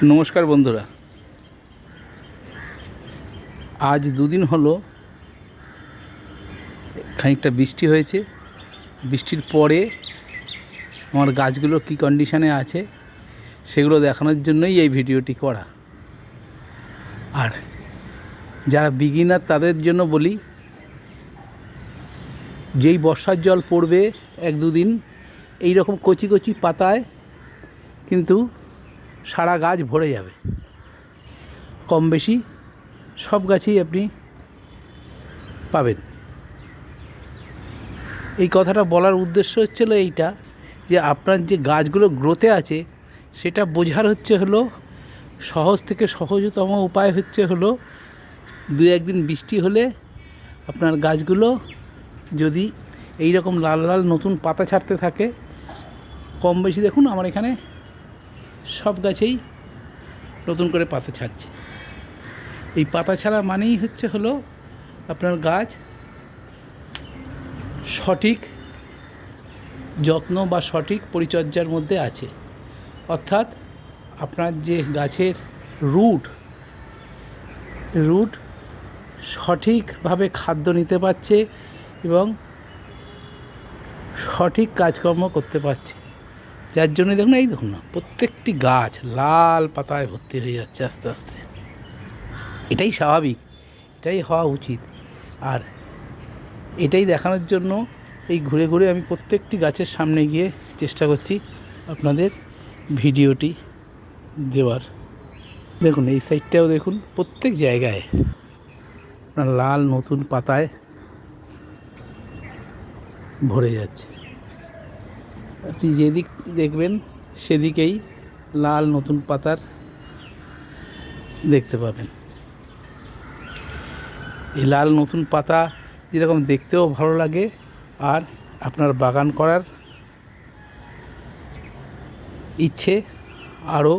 নমস্কার বন্ধুরা, আজ দুদিন হলো খানিকটা বৃষ্টি হয়েছে। বৃষ্টির পরে আমার গাছগুলো কী কন্ডিশনে আছে সেগুলো দেখানোর জন্যই এই ভিডিওটি করা। আর যারা বিগিনার তাদের জন্য বলি, যেই বর্ষার জল পড়বে এক দুদিন, এই রকম কচি কচি পাতায় কিন্তু সারা গাছ ভরে যাবে। কম বেশি সব গাছেই আপনি পাবেন। এই কথাটা বলার উদ্দেশ্য হচ্ছিল এইটা, যে আপনার যে গাছগুলো গ্রোথে আছে সেটা বোঝার হলো সহজ থেকে সহজতম উপায় হলো দু একদিন বৃষ্টি হলে আপনার গাছগুলো যদি এই রকম লাল লাল নতুন পাতা ছাড়তে থাকে, কম বেশি দেখুন আমার এখানে সব গাছেই নতুন করে পাতা ছাড়ছে। এই পাতা ছাড়া মানেই হলো আপনার গাছ সঠিক যত্ন বা সঠিক পরিচর্যার মধ্যে আছে। অর্থাৎ আপনার যে গাছের রুট সঠিকভাবে খাদ্য নিতে পারছে এবং সঠিক কাজকর্ম করতে পারছে, যার জন্য দেখুন না প্রত্যেকটি গাছ লাল পাতায় ভর্তি হয়ে যাচ্ছে আস্তে আস্তে। এটাই স্বাভাবিক, এটাই হওয়া উচিত। আর এটাই দেখানোর জন্য এই ঘুরে ঘুরে আমি প্রত্যেকটি গাছের সামনে গিয়ে চেষ্টা করছি আপনাদের ভিডিওটি দেওয়ার। দেখুন এই সাইডটাও দেখুন, প্রত্যেক জায়গায় আপনার লাল নতুন পাতায় ভরে যাচ্ছে। আপনি যেদিক দেখবেন সেদিকেই লাল নতুন পাতার দেখতে পাবেন। এই লাল নতুন পাতা যেরকম দেখতেও ভালো লাগে, আর আপনার বাগান করার ইচ্ছে আরও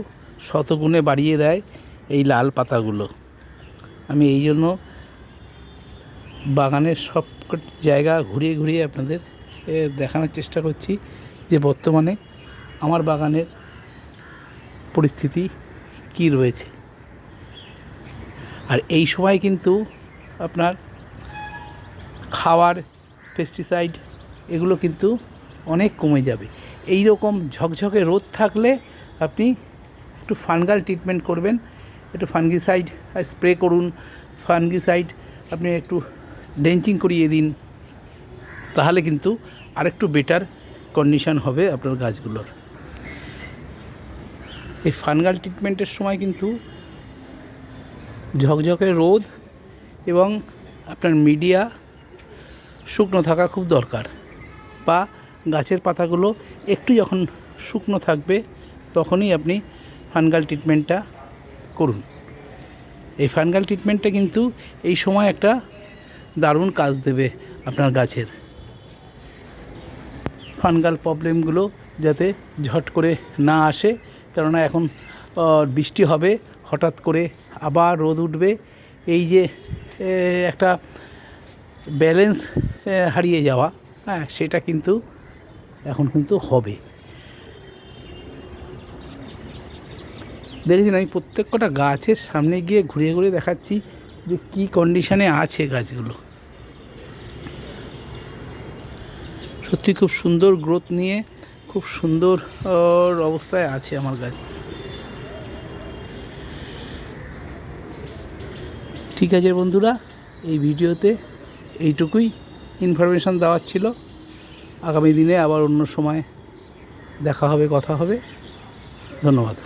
শতগুণে বাড়িয়ে দেয় এই লাল পাতাগুলো। আমি এই জন্য বাগানের সব জায়গা ঘুরিয়ে ঘুরিয়ে আপনাদের দেখানোর চেষ্টা করছি যে বর্তমানে আমার বাগানের পরিস্থিতি কী রয়েছে। আর এই সময় কিন্তু আপনার খাওয়ার পেস্টিসাইড এগুলো কিন্তু অনেক কমে যাবে। এই রকম ঝকঝকে রোদ থাকলে আপনি একটু ফানগাল ট্রিটমেন্ট করবেন, একটু ফানগিসাইড স্প্রে করুন। ফানগিসাইড আপনি একটু ড্রেঞ্চিং করিয়ে দিন, তাহলে কিন্তু আরেকটু বেটার কন্ডিশন হবে আপনার গাছগুলোর। এই ফানগাল ট্রিটমেন্টের সময় কিন্তু ঝকঝকে রোদ এবং আপনার মিডিয়া শুকনো থাকা খুব দরকার, বা গাছের পাতাগুলো একটু যখন শুকনো থাকবে তখনই আপনি ফানগাল ট্রিটমেন্টটা করুন। এই ফানগাল ট্রিটমেন্টটা কিন্তু এই সময় একটা দারুণ কাজ দেবে আপনার গাছের। ফানগাল প্রবলেমগুলো যাতে ঝট করে না আসে, কেননা এখন বৃষ্টি হবে, হঠাৎ করে আবার রোদ উঠবে। এই যে একটা ব্যালেন্স হারিয়ে যাওয়া, সেটা কিন্তু এখন কিন্তু হবে। দেখেছেন আমি প্রত্যেক কটা গাছের সামনে গিয়ে ঘুরিয়ে ঘুরিয়ে দেখাচ্ছি যে কী কন্ডিশনে আছে গাছগুলো। সত্যি খুব সুন্দর গ্রোথ নিয়ে খুব সুন্দর অবস্থায় আছে আমার গাছ। ঠিক আছে বন্ধুরা, এই ভিডিওতে এইটুকুই ইনফরমেশান দেওয়ার ছিল। আগামী দিনে আবার অন্য সময় দেখা হবে, কথা হবে। ধন্যবাদ।